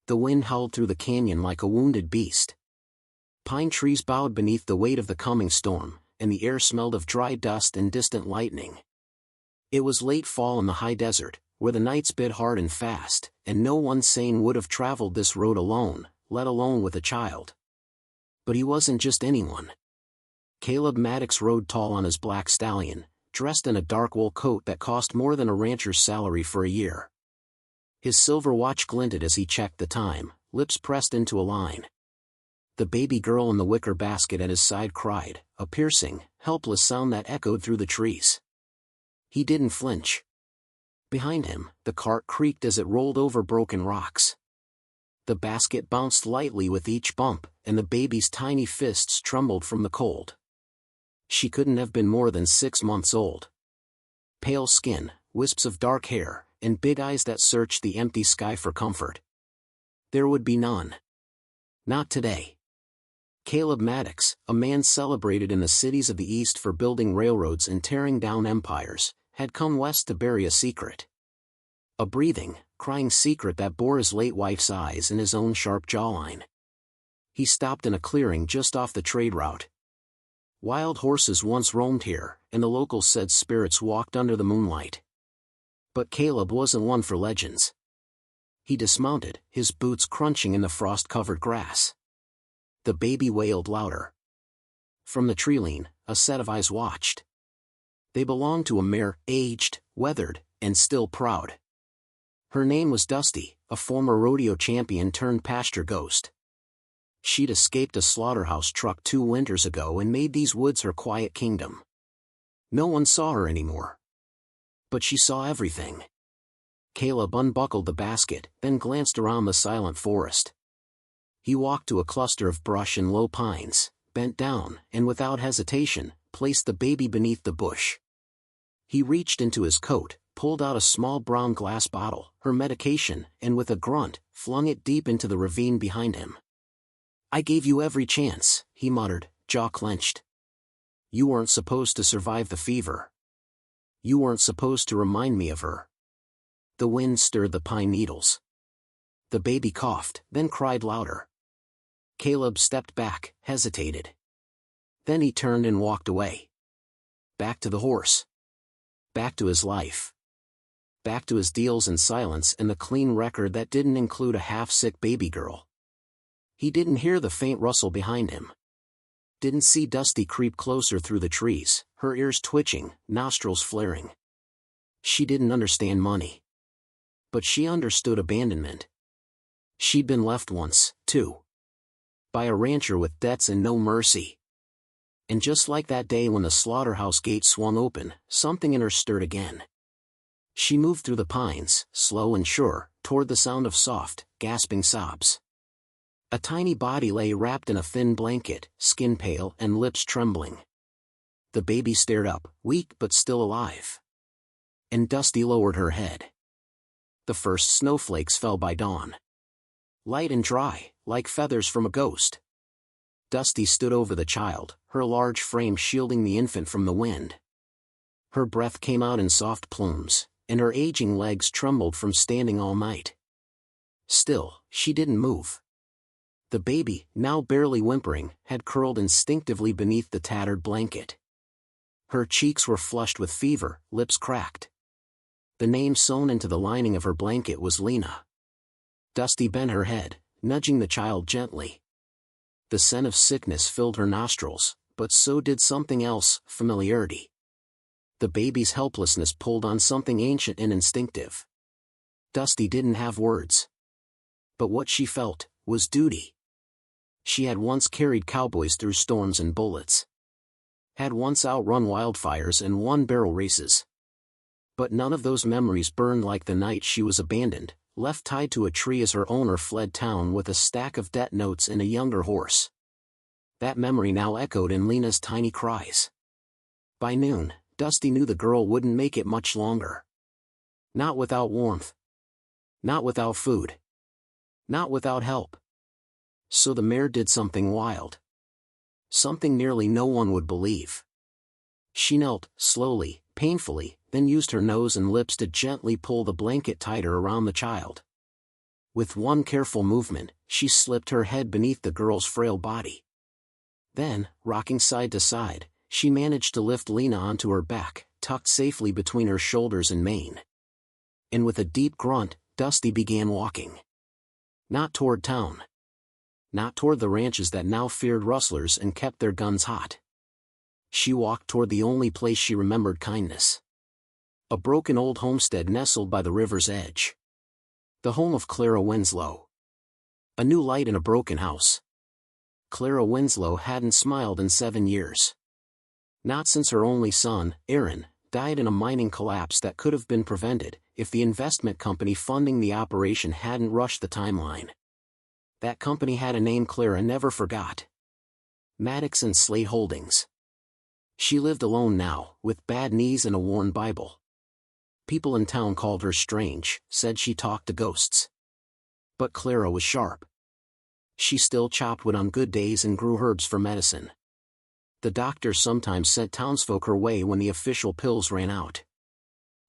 The wind howled through the canyon like a wounded beast. Pine trees bowed beneath the weight of the coming storm, and the air smelled of dry dust and distant lightning. It was late fall in the high desert, where the nights bit hard and fast, and no one sane would have traveled this road alone, let alone with a child. But he wasn't just anyone. Caleb Maddox rode tall on his black stallion, dressed in a dark wool coat that cost more than a rancher's salary for a year. His silver watch glinted as he checked the time, lips pressed into a line. The baby girl in the wicker basket at his side cried, a piercing, helpless sound that echoed through the trees. He didn't flinch. Behind him, the cart creaked as it rolled over broken rocks. The basket bounced lightly with each bump, and the baby's tiny fists trembled from the cold. She couldn't have been more than 6 months old. Pale skin, wisps of dark hair, and big eyes that searched the empty sky for comfort. There would be none. Not today. Caleb Maddox, a man celebrated in the cities of the East for building railroads and tearing down empires, had come west to bury a secret. A breathing, crying secret that bore his late wife's eyes and his own sharp jawline. He stopped in a clearing just off the trade route. Wild horses once roamed here, and the locals said spirits walked under the moonlight. But Caleb wasn't one for legends. He dismounted, his boots crunching in the frost-covered grass. The baby wailed louder. From the tree-line, a set of eyes watched. They belonged to a mare, aged, weathered, and still proud. Her name was Dusty, a former rodeo champion turned pasture ghost. She'd escaped a slaughterhouse truck 2 winters ago and made these woods her quiet kingdom. No one saw her anymore. But she saw everything. Caleb unbuckled the basket, then glanced around the silent forest. He walked to a cluster of brush and low pines, bent down, and without hesitation, placed the baby beneath the bush. He reached into his coat, pulled out a small brown glass bottle, her medication, and with a grunt, flung it deep into the ravine behind him. "I gave you every chance," he muttered, jaw clenched. "You weren't supposed to survive the fever. You weren't supposed to remind me of her." The wind stirred the pine needles. The baby coughed, then cried louder. Caleb stepped back, hesitated. Then he turned and walked away. Back to the horse. Back to his life. Back to his deals in silence and the clean record that didn't include a half-sick baby girl. He didn't hear the faint rustle behind him. Didn't see Dusty creep closer through the trees, her ears twitching, nostrils flaring. She didn't understand money. But she understood abandonment. She'd been left once, too. By a rancher with debts and no mercy. And just like that day when the slaughterhouse gate swung open, something in her stirred again. She moved through the pines, slow and sure, toward the sound of soft, gasping sobs. A tiny body lay wrapped in a thin blanket, skin pale and lips trembling. The baby stared up, weak but still alive. And Dusty lowered her head. The first snowflakes fell by dawn. Light and dry, like feathers from a ghost. Dusty stood over the child, her large frame shielding the infant from the wind. Her breath came out in soft plumes, and her aging legs trembled from standing all night. Still, she didn't move. The baby, now barely whimpering, had curled instinctively beneath the tattered blanket. Her cheeks were flushed with fever, lips cracked. The name sewn into the lining of her blanket was Lena. Dusty bent her head, nudging the child gently. The scent of sickness filled her nostrils, but so did something else, familiarity. The baby's helplessness pulled on something ancient and instinctive. Dusty didn't have words. But what she felt was duty. She had once carried cowboys through storms and bullets. Had once outrun wildfires and won barrel races. But none of those memories burned like the night she was abandoned, left tied to a tree as her owner fled town with a stack of debt notes and a younger horse. That memory now echoed in Lena's tiny cries. By noon, Dusty knew the girl wouldn't make it much longer. Not without warmth. Not without food. Not without help. So the mare did something wild. Something nearly no one would believe. She knelt, slowly, painfully, then used her nose and lips to gently pull the blanket tighter around the child. With one careful movement, she slipped her head beneath the girl's frail body. Then, rocking side to side, she managed to lift Lena onto her back, tucked safely between her shoulders and mane. And with a deep grunt, Dusty began walking. Not toward town. Not toward the ranches that now feared rustlers and kept their guns hot. She walked toward the only place she remembered kindness. A broken old homestead nestled by the river's edge. The home of Clara Winslow. A new light in a broken house. Clara Winslow hadn't smiled in 7 years. Not since her only son, Aaron, died in a mining collapse that could have been prevented if the investment company funding the operation hadn't rushed the timeline. That company had a name Clara never forgot. Maddox and Slate Holdings. She lived alone now, with bad knees and a worn Bible. People in town called her strange, said she talked to ghosts. But Clara was sharp. She still chopped wood on good days and grew herbs for medicine. The doctors sometimes sent townsfolk her way when the official pills ran out.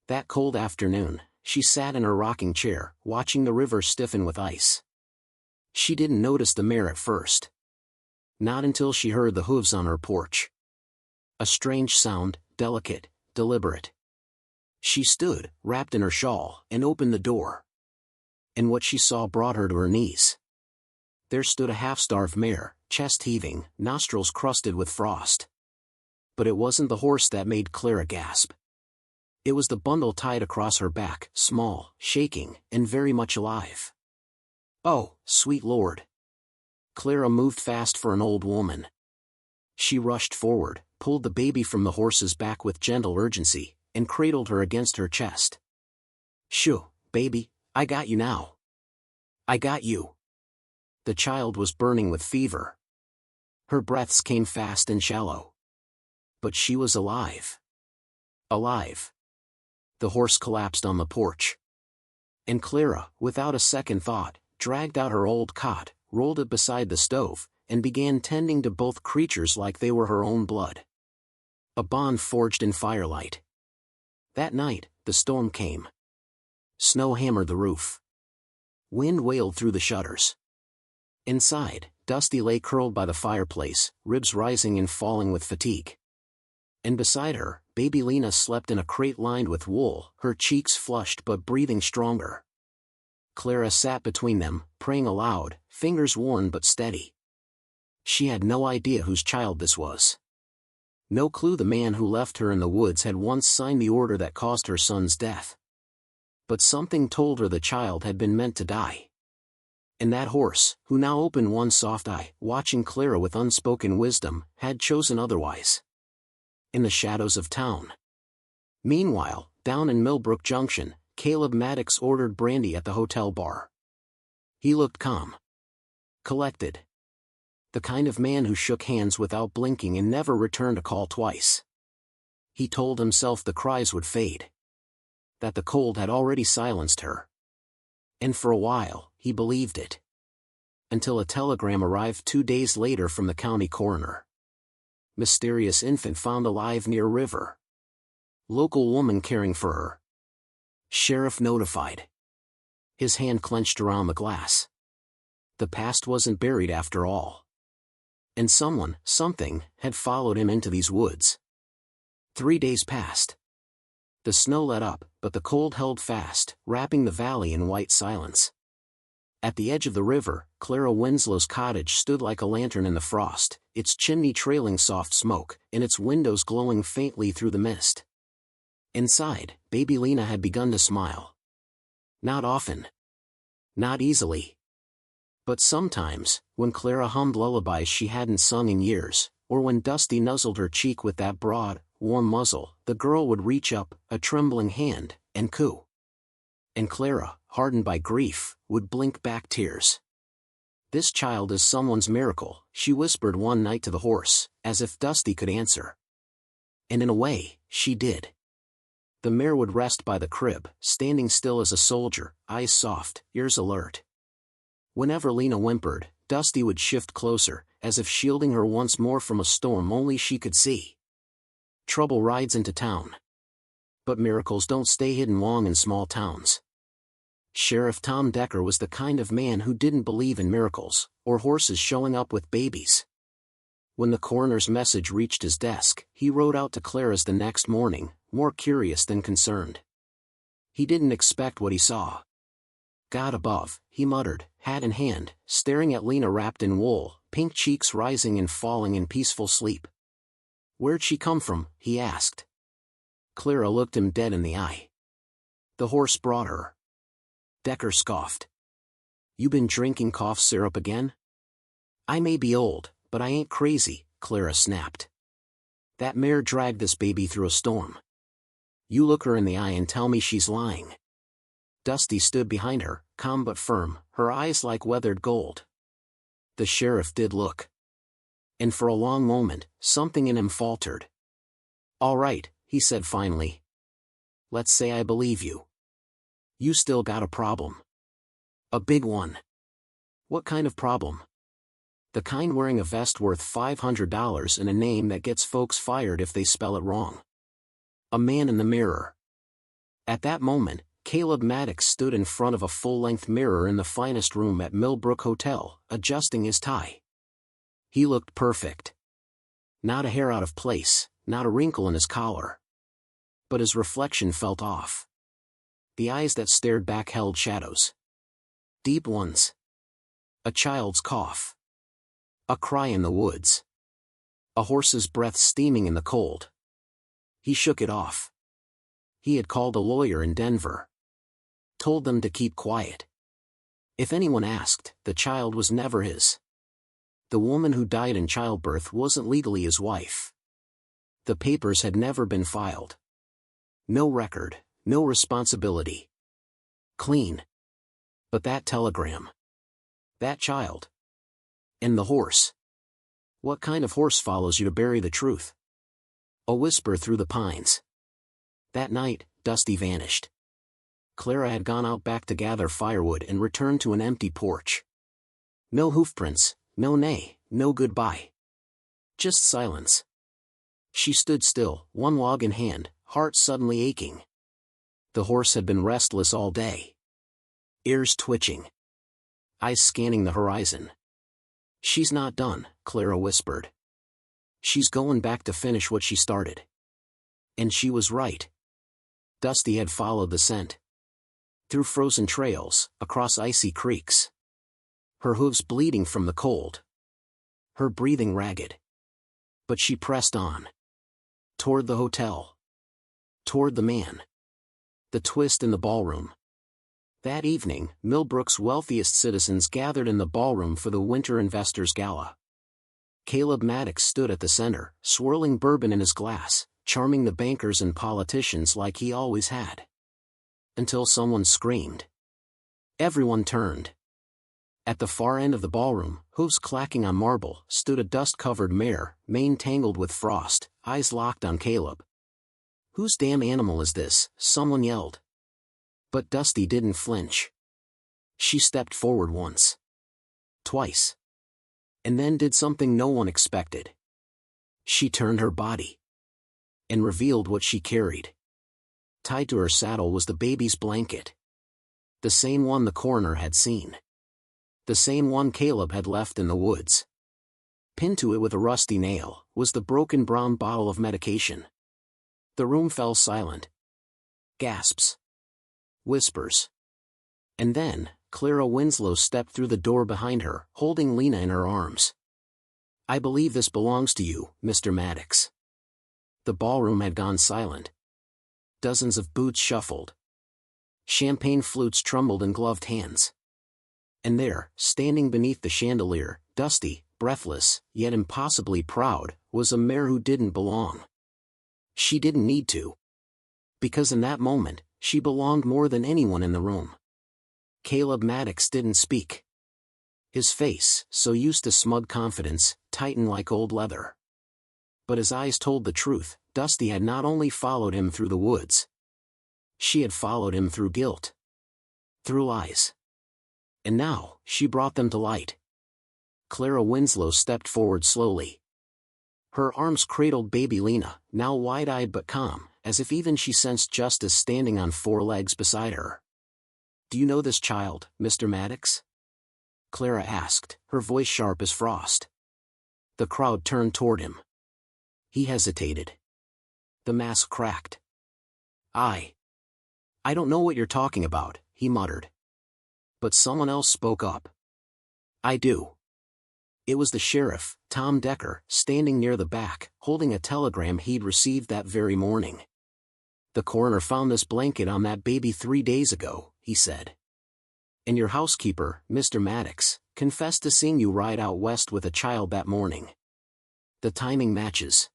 That cold afternoon, she sat in her rocking chair, watching the river stiffen with ice. She didn't notice the mare at first. Not until she heard the hooves on her porch. A strange sound, delicate, deliberate. She stood, wrapped in her shawl, and opened the door. And what she saw brought her to her knees. There stood a half-starved mare, chest heaving, nostrils crusted with frost. But it wasn't the horse that made Clara gasp. It was the bundle tied across her back, small, shaking, and very much alive. Oh, sweet Lord! Clara moved fast for an old woman. She rushed forward, pulled the baby from the horse's back with gentle urgency, and cradled her against her chest. Shoo, baby, I got you now. I got you. The child was burning with fever. Her breaths came fast and shallow. But she was alive. Alive. The horse collapsed on the porch. And Clara, without a second thought, dragged out her old cot, rolled it beside the stove, and began tending to both creatures like they were her own blood. A bond forged in firelight. That night, the storm came. Snow hammered the roof. Wind wailed through the shutters. Inside, Dusty lay curled by the fireplace, ribs rising and falling with fatigue. And beside her, baby Lena slept in a crate lined with wool, her cheeks flushed but breathing stronger. Clara sat between them, praying aloud, fingers worn but steady. She had no idea whose child this was. No clue the man who left her in the woods had once signed the order that caused her son's death. But something told her the child had been meant to die. And that horse, who now opened one soft eye, watching Clara with unspoken wisdom, had chosen otherwise. In the shadows of town. Meanwhile, down in Millbrook Junction, Caleb Maddox ordered brandy at the hotel bar. He looked calm. Collected. The kind of man who shook hands without blinking and never returned a call twice. He told himself the cries would fade. That the cold had already silenced her. And for a while, he believed it. Until a telegram arrived 2 days later from the county coroner. Mysterious infant found alive near river. Local woman caring for her. Sheriff notified. His hand clenched around the glass. The past wasn't buried after all. And someone, something, had followed him into these woods. 3 days passed. The snow let up, but the cold held fast, wrapping the valley in white silence. At the edge of the river, Clara Winslow's cottage stood like a lantern in the frost, its chimney trailing soft smoke, and its windows glowing faintly through the mist. Inside, baby Lena had begun to smile. Not often. Not easily. But sometimes, when Clara hummed lullabies she hadn't sung in years, or when Dusty nuzzled her cheek with that broad, warm muzzle, the girl would reach up, a trembling hand, and coo. And Clara, hardened by grief, would blink back tears. This child is someone's miracle, she whispered one night to the horse, as if Dusty could answer. And in a way, she did. The mare would rest by the crib, standing still as a soldier, eyes soft, ears alert. Whenever Lena whimpered, Dusty would shift closer, as if shielding her once more from a storm only she could see. Trouble rides into town. But miracles don't stay hidden long in small towns. Sheriff Tom Decker was the kind of man who didn't believe in miracles, or horses showing up with babies. When the coroner's message reached his desk, he rode out to Clara's the next morning, more curious than concerned. He didn't expect what he saw. God above, he muttered, hat in hand, staring at Lena wrapped in wool, pink cheeks rising and falling in peaceful sleep. Where'd she come from? He asked. Clara looked him dead in the eye. The horse brought her. Decker scoffed. You been drinking cough syrup again? I may be old, but I ain't crazy, Clara snapped. That mare dragged this baby through a storm. You look her in the eye and tell me she's lying. Dusty stood behind her, calm but firm, her eyes like weathered gold. The sheriff did look. And for a long moment, something in him faltered. All right, he said finally. Let's say I believe you. You still got a problem. A big one. What kind of problem? The kind wearing a vest worth $500 and a name that gets folks fired if they spell it wrong. A man in the mirror. At that moment, Caleb Maddox stood in front of a full-length mirror in the finest room at Millbrook Hotel, adjusting his tie. He looked perfect. Not a hair out of place, not a wrinkle in his collar. But his reflection felt off. The eyes that stared back held shadows. Deep ones. A child's cough. A cry in the woods. A horse's breath steaming in the cold. He shook it off. He had called a lawyer in Denver. Told them to keep quiet. If anyone asked, the child was never his. The woman who died in childbirth wasn't legally his wife. The papers had never been filed. No record, no responsibility. Clean. But that telegram. That child. And the horse. What kind of horse follows you to bury the truth? A whisper through the pines. That night, Dusty vanished. Clara had gone out back to gather firewood and returned to an empty porch. No hoofprints, no neigh, no goodbye. Just silence. She stood still, one log in hand, heart suddenly aching. The horse had been restless all day. Ears twitching. Eyes scanning the horizon. She's not done, Clara whispered. She's going back to finish what she started. And she was right. Dusty had followed the scent. Through frozen trails, across icy creeks. Her hooves bleeding from the cold. Her breathing ragged. But she pressed on. Toward the hotel. Toward the man. The twist in the ballroom. That evening, Millbrook's wealthiest citizens gathered in the ballroom for the Winter Investors Gala. Caleb Maddox stood at the center, swirling bourbon in his glass, charming the bankers and politicians like he always had. Until someone screamed. Everyone turned. At the far end of the ballroom, hooves clacking on marble, stood a dust-covered mare, mane tangled with frost, eyes locked on Caleb. Whose damn animal is this? Someone yelled. But Dusty didn't flinch. She stepped forward once. Twice. And then did something no one expected. She turned her body. And revealed what she carried. Tied to her saddle was the baby's blanket. The same one the coroner had seen. The same one Caleb had left in the woods. Pinned to it with a rusty nail, was the broken brown bottle of medication. The room fell silent. Gasps. Whispers. And then, Clara Winslow stepped through the door behind her, holding Lena in her arms. I believe this belongs to you, Mr. Maddox. The ballroom had gone silent. Dozens of boots shuffled. Champagne flutes trembled in gloved hands. And there, standing beneath the chandelier, dusty, breathless, yet impossibly proud, was a mare who didn't belong. She didn't need to. Because in that moment, she belonged more than anyone in the room. Caleb Maddox didn't speak. His face, so used to smug confidence, tightened like old leather. But his eyes told the truth. Dusty had not only followed him through the woods. She had followed him through guilt. Through lies. And now, she brought them to light. Clara Winslow stepped forward slowly. Her arms cradled baby Lena, now wide-eyed but calm, as if even she sensed justice standing on four legs beside her. Do you know this child, Mr. Maddox? Clara asked, her voice sharp as frost. The crowd turned toward him. He hesitated. The mask cracked. I don't know what you're talking about, he muttered. But someone else spoke up. I do. It was the sheriff, Tom Decker, standing near the back, holding a telegram he'd received that very morning. The coroner found this blanket on that baby 3 days ago, he said. And your housekeeper, Mr. Maddox, confessed to seeing you ride out west with a child that morning. The timing matches.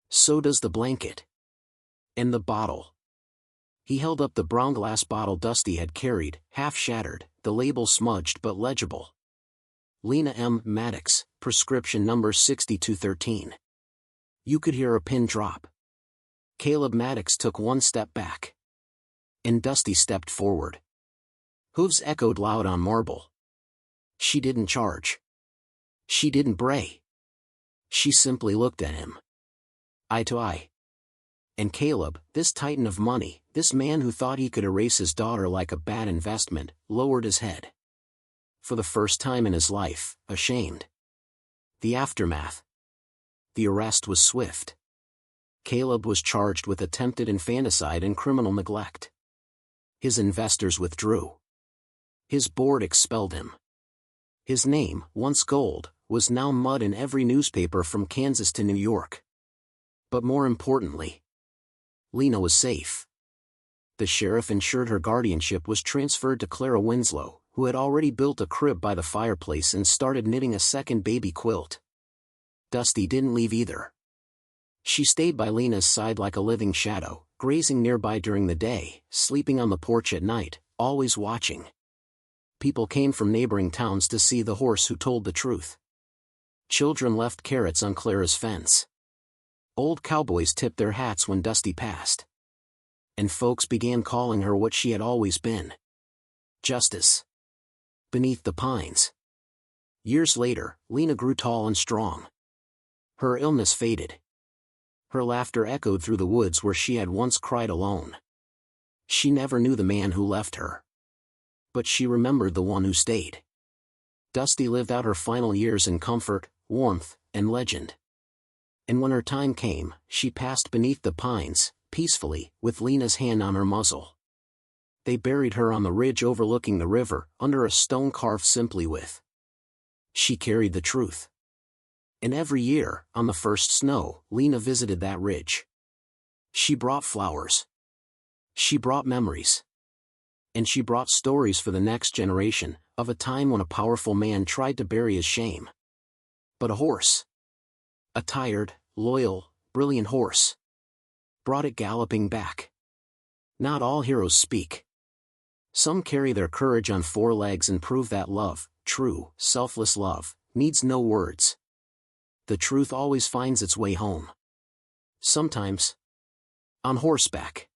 So does the blanket. And the bottle. He held up the brown glass bottle Dusty had carried, half shattered, the label smudged but legible. Lena M. Maddox, prescription number 6213. You could hear a pin drop. Caleb Maddox took one step back. And Dusty stepped forward. Hooves echoed loud on marble. She didn't charge. She didn't bray. She simply looked at him. Eye to eye. And Caleb, this titan of money, this man who thought he could erase his daughter like a bad investment, lowered his head. For the first time in his life, ashamed. The aftermath. The arrest was swift. Caleb was charged with attempted infanticide and criminal neglect. His investors withdrew. His board expelled him. His name, once gold, was now mud in every newspaper from Kansas to New York. But more importantly, Lena was safe. The sheriff ensured her guardianship was transferred to Clara Winslow, who had already built a crib by the fireplace and started knitting a second baby quilt. Dusty didn't leave either. She stayed by Lena's side like a living shadow, grazing nearby during the day, sleeping on the porch at night, always watching. People came from neighboring towns to see the horse who told the truth. Children left carrots on Clara's fence. Old cowboys tipped their hats when Dusty passed. And folks began calling her what she had always been. Justice. Beneath the pines. Years later, Lena grew tall and strong. Her illness faded. Her laughter echoed through the woods where she had once cried alone. She never knew the man who left her. But she remembered the one who stayed. Dusty lived out her final years in comfort, warmth, and legend. And when her time came, she passed beneath the pines, peacefully, with Lena's hand on her muzzle. They buried her on the ridge overlooking the river, under a stone carved simply with. She carried the truth. And every year, on the first snow, Lena visited that ridge. She brought flowers. She brought memories. And she brought stories for the next generation, of a time when a powerful man tried to bury his shame. But a horse. A tired, loyal, brilliant horse. Brought it galloping back. Not all heroes speak. Some carry their courage on 4 legs and prove that love, true, selfless love, needs no words. The truth always finds its way home. Sometimes on horseback.